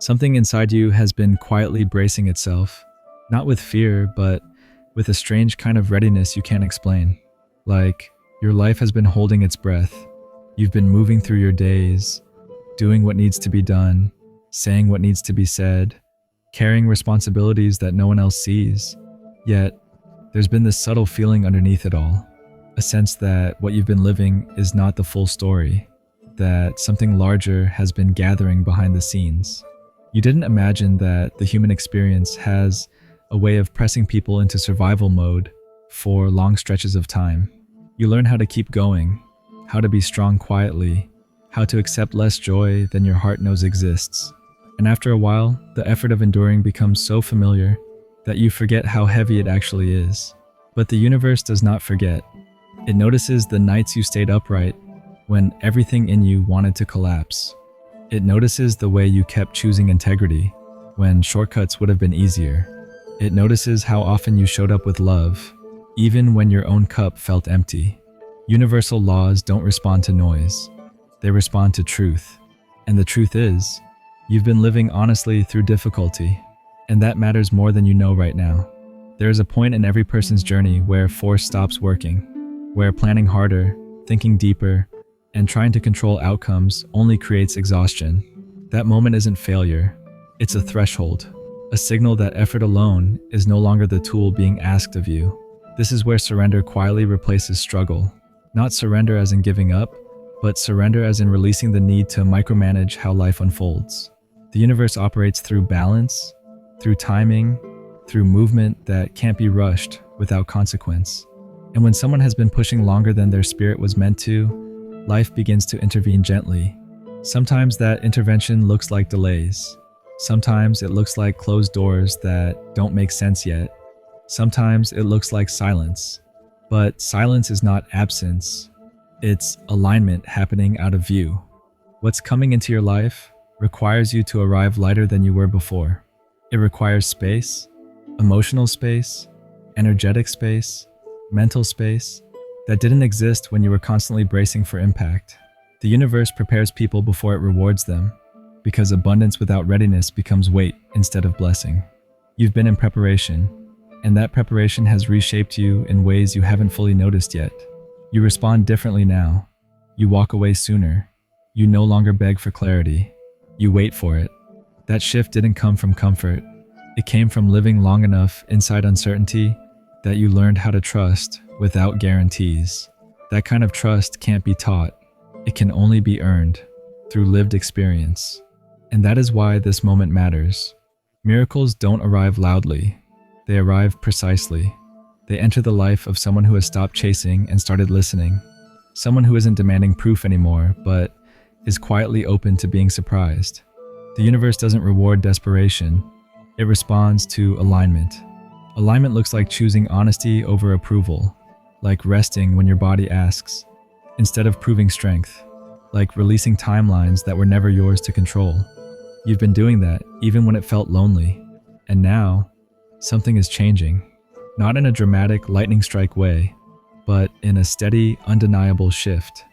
Something inside you has been quietly bracing itself, not with fear, but with a strange kind of readiness you can't explain. Like your life has been holding its breath. You've been moving through your days, doing what needs to be done, saying what needs to be said, carrying responsibilities that no one else sees. Yet, there's been this subtle feeling underneath it all, a sense that what you've been living is not the full story, that something larger has been gathering behind the scenes. You didn't imagine that the human experience has a way of pressing people into survival mode for long stretches of time. You learn how to keep going, how to be strong quietly, how to accept less joy than your heart knows exists. And after a while, the effort of enduring becomes so familiar that you forget how heavy it actually is. But the universe does not forget. It notices the nights you stayed upright when everything in you wanted to collapse. It notices the way you kept choosing integrity when shortcuts would have been easier. It notices how often you showed up with love, even when your own cup felt empty. Universal laws don't respond to noise. They respond to truth. And the truth is, you've been living honestly through difficulty, and that matters more than you know right now. There is a point in every person's journey where force stops working, where planning harder, thinking deeper, and trying to control outcomes only creates exhaustion. That moment isn't failure, it's a threshold, a signal that effort alone is no longer the tool being asked of you. This is where surrender quietly replaces struggle. Not surrender as in giving up, but surrender as in releasing the need to micromanage how life unfolds. The universe operates through balance, through timing, through movement that can't be rushed without consequence. And when someone has been pushing longer than their spirit was meant to, life begins to intervene gently. Sometimes that intervention looks like delays. Sometimes it looks like closed doors that don't make sense yet. Sometimes it looks like silence. But silence is not absence. It's alignment happening out of view. What's coming into your life requires you to arrive lighter than you were before. It requires space, emotional space, energetic space, mental space, that didn't exist when you were constantly bracing for impact. The universe prepares people before it rewards them, because abundance without readiness becomes weight instead of blessing. You've been in preparation, and that preparation has reshaped you in ways you haven't fully noticed yet. You respond differently now. You walk away sooner. You no longer beg for clarity. You wait for it. That shift didn't come from comfort. It came from living long enough inside uncertainty that you learned how to trust without guarantees. That kind of trust can't be taught. It can only be earned through lived experience. And that is why this moment matters. Miracles don't arrive loudly. They arrive precisely. They enter the life of someone who has stopped chasing and started listening. Someone who isn't demanding proof anymore, but is quietly open to being surprised. The universe doesn't reward desperation. It responds to alignment. Alignment looks like choosing honesty over approval, like resting when your body asks, instead of proving strength, like releasing timelines that were never yours to control. You've been doing that even when it felt lonely, and now, something is changing. Not in a dramatic lightning strike way, but in a steady, undeniable shift.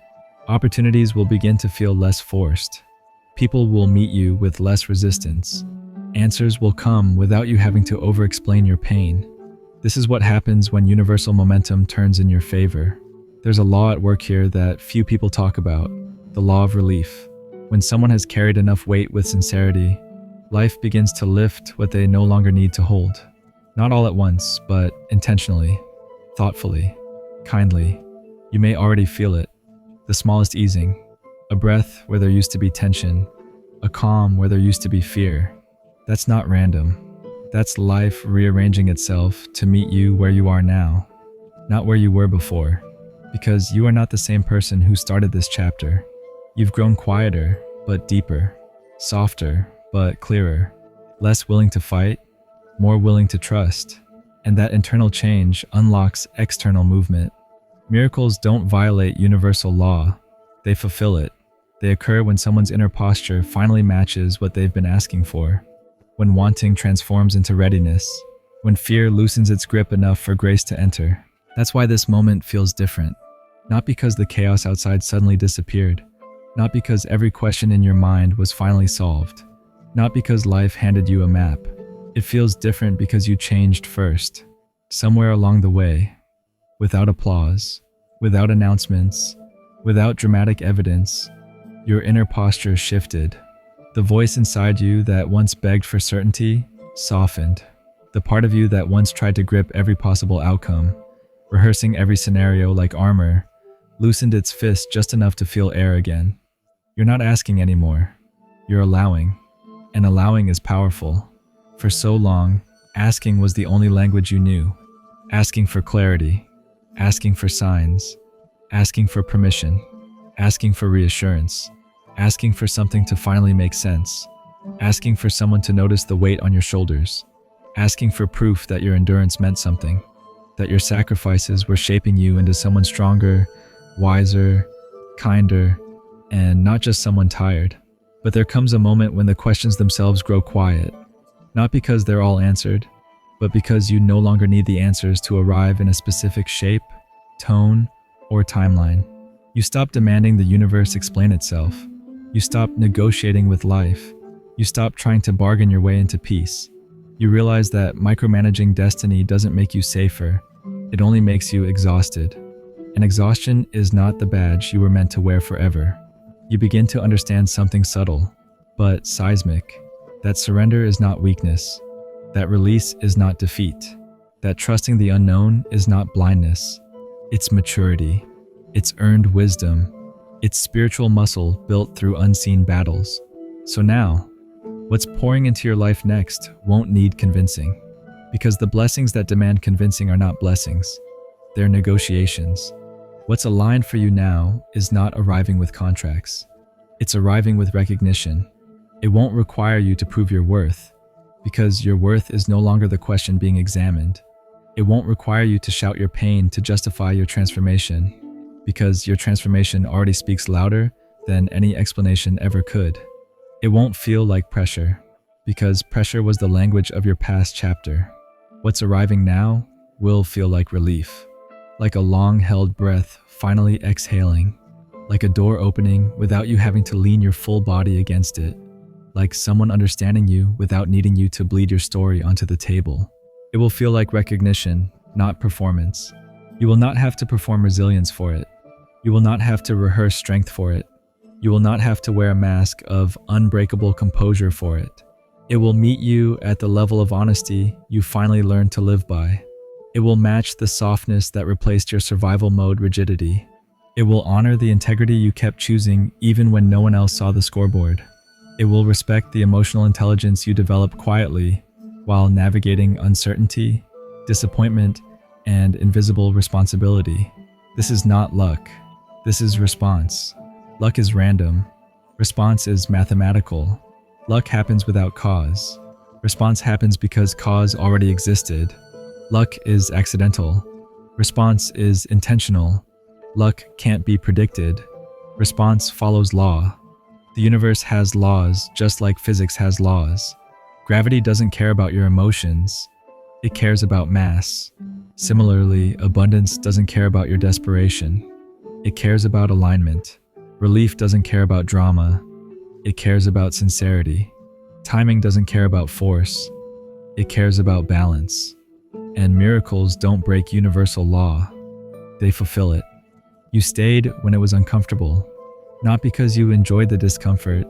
Opportunities will begin to feel less forced. People will meet you with less resistance. Answers will come without you having to over-explain your pain. This is what happens when universal momentum turns in your favor. There's a law at work here that few people talk about, the law of relief. When someone has carried enough weight with sincerity, life begins to lift what they no longer need to hold. Not all at once, but intentionally, thoughtfully, kindly. You may already feel it. The smallest easing, a breath where there used to be tension, a calm where there used to be fear. That's not random. That's life rearranging itself to meet you where you are now, not where you were before, because you are not the same person who started this chapter. You've grown quieter, but deeper, softer, but clearer, less willing to fight, more willing to trust, and that internal change unlocks external movement. Miracles don't violate universal law, they fulfill it. They occur when someone's inner posture finally matches what they've been asking for, when wanting transforms into readiness, when fear loosens its grip enough for grace to enter. That's why this moment feels different. Not because the chaos outside suddenly disappeared, not because every question in your mind was finally solved, Not because life handed you a map. It feels different because you changed first. Somewhere along the way. Without applause, without announcements, without dramatic evidence, your inner posture shifted. The voice inside you that once begged for certainty softened. The part of you that once tried to grip every possible outcome, rehearsing every scenario like armor, loosened its fist just enough to feel air again. You're not asking anymore. You're allowing. And allowing is powerful. For so long, asking was the only language you knew. Asking for clarity. Asking for signs. Asking for permission. Asking for reassurance. Asking for something to finally make sense. Asking for someone to notice the weight on your shoulders. Asking for proof that your endurance meant something. That your sacrifices were shaping you into someone stronger, wiser, kinder, and not just someone tired. But there comes a moment when the questions themselves grow quiet. Not because they're all answered, but because you no longer need the answers to arrive in a specific shape, tone, or timeline. You stop demanding the universe explain itself. You stop negotiating with life. You stop trying to bargain your way into peace. You realize that micromanaging destiny doesn't make you safer. It only makes you exhausted. And exhaustion is not the badge you were meant to wear forever. You begin to understand something subtle, but seismic. That surrender is not weakness. That release is not defeat. That trusting the unknown is not blindness. It's maturity. It's earned wisdom. It's spiritual muscle built through unseen battles. So now, what's pouring into your life next won't need convincing. Because the blessings that demand convincing are not blessings. They're negotiations. What's aligned for you now is not arriving with contracts. It's arriving with recognition. It won't require you to prove your worth, because your worth is no longer the question being examined. It won't require you to shout your pain to justify your transformation, because your transformation already speaks louder than any explanation ever could. It won't feel like pressure, because pressure was the language of your past chapter. What's arriving now will feel like relief, like a long-held breath finally exhaling, like a door opening without you having to lean your full body against it, like someone understanding you without needing you to bleed your story onto the table. It will feel like recognition, not performance. You will not have to perform resilience for it. You will not have to rehearse strength for it. You will not have to wear a mask of unbreakable composure for it. It will meet you at the level of honesty you finally learned to live by. It will match the softness that replaced your survival mode rigidity. It will honor the integrity you kept choosing even when no one else saw the scoreboard. It will respect the emotional intelligence you developed quietly while navigating uncertainty, disappointment, and invisible responsibility. This is not luck. This is response. Luck is random. Response is mathematical. Luck happens without cause. Response happens because cause already existed. Luck is accidental. Response is intentional. Luck can't be predicted. Response follows law. The universe has laws just like physics has laws. Gravity doesn't care about your emotions. It cares about mass. Similarly, abundance doesn't care about your desperation. It cares about alignment. Relief doesn't care about drama. It cares about sincerity. Timing doesn't care about force. It cares about balance. And miracles don't break universal law. They fulfill it. You stayed when it was uncomfortable, not because you enjoyed the discomfort,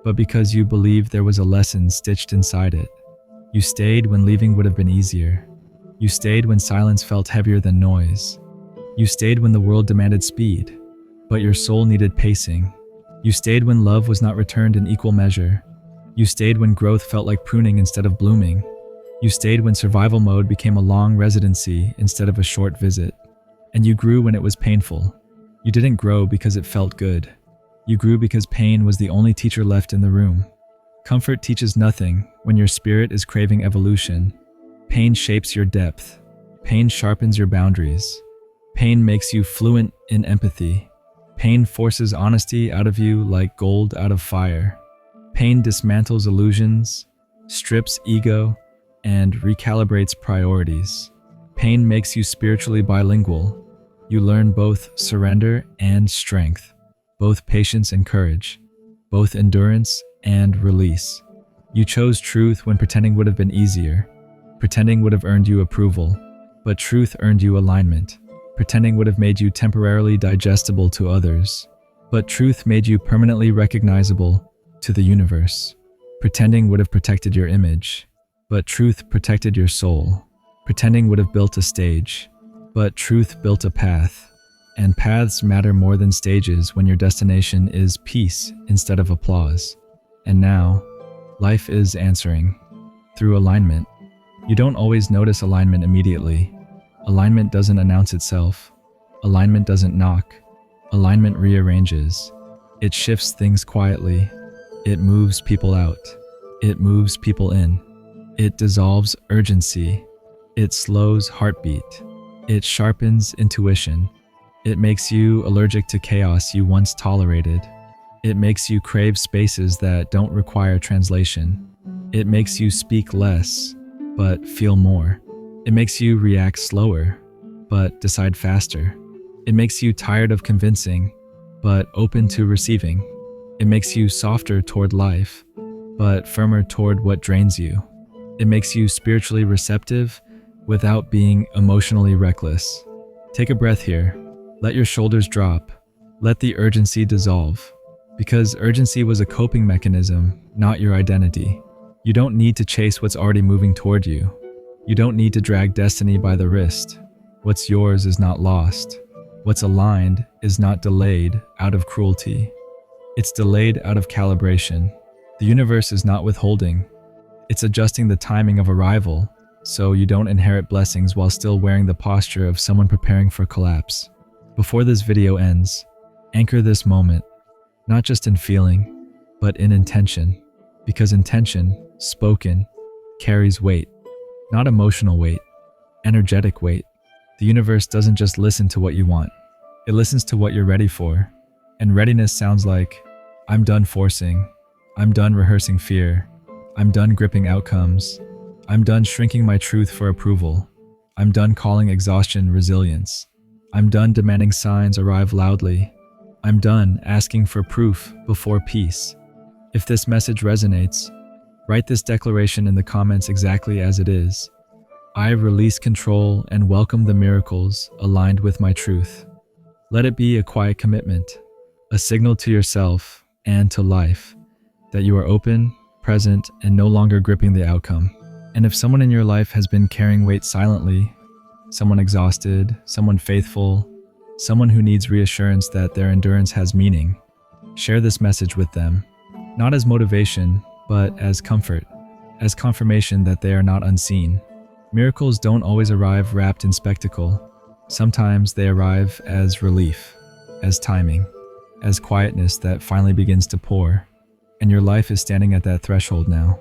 but because you believed there was a lesson stitched inside it. You stayed when leaving would have been easier. You stayed when silence felt heavier than noise. You stayed when the world demanded speed, but your soul needed pacing. You stayed when love was not returned in equal measure. You stayed when growth felt like pruning instead of blooming. You stayed when survival mode became a long residency instead of a short visit. And you grew when it was painful. You didn't grow because it felt good. You grew because pain was the only teacher left in the room. Comfort teaches nothing when your spirit is craving evolution. Pain shapes your depth. Pain sharpens your boundaries. Pain makes you fluent in empathy. Pain forces honesty out of you like gold out of fire. Pain dismantles illusions, strips ego, and recalibrates priorities. Pain makes you spiritually bilingual. You learn both surrender and strength, both patience and courage, both endurance and release. You chose truth when pretending would have been easier. Pretending would have earned you approval, but truth earned you alignment. Pretending would have made you temporarily digestible to others, but truth made you permanently recognizable to the universe. Pretending would have protected your image, but truth protected your soul. Pretending would have built a stage, but truth built a path. And paths matter more than stages when your destination is peace instead of applause. And now, life is answering through alignment. You don't always notice alignment immediately. Alignment doesn't announce itself. Alignment doesn't knock. Alignment rearranges. It shifts things quietly. It moves people out. It moves people in. It dissolves urgency. It slows heartbeat. It sharpens intuition. It makes you allergic to chaos you once tolerated. It makes you crave spaces that don't require translation. It makes you speak less, but feel more. It makes you react slower, but decide faster. It makes you tired of convincing, but open to receiving. It makes you softer toward life, but firmer toward what drains you. It makes you spiritually receptive without being emotionally reckless. Take a breath here. Let your shoulders drop. Let the urgency dissolve. Because urgency was a coping mechanism, not your identity. You don't need to chase what's already moving toward you. You don't need to drag destiny by the wrist. What's yours is not lost. What's aligned is not delayed out of cruelty. It's delayed out of calibration. The universe is not withholding. It's adjusting the timing of arrival, so you don't inherit blessings while still wearing the posture of someone preparing for collapse. Before this video ends, anchor this moment, not just in feeling, but in intention. Because intention, spoken, carries weight. Not emotional weight, energetic weight. The universe doesn't just listen to what you want. It listens to what you're ready for. And readiness sounds like, I'm done forcing. I'm done rehearsing fear. I'm done gripping outcomes. I'm done shrinking my truth for approval. I'm done calling exhaustion resilience. I'm done demanding signs arrive loudly. I'm done asking for proof before peace. If this message resonates, write this declaration in the comments exactly as it is. I release control and welcome the miracles aligned with my truth. Let it be a quiet commitment, a signal to yourself and to life that you are open, present, and no longer gripping the outcome. And if someone in your life has been carrying weight silently, someone exhausted, someone faithful, someone who needs reassurance that their endurance has meaning, share this message with them, not as motivation, but as comfort, as confirmation that they are not unseen. Miracles don't always arrive wrapped in spectacle. Sometimes they arrive as relief, as timing, as quietness that finally begins to pour. And your life is standing at that threshold now.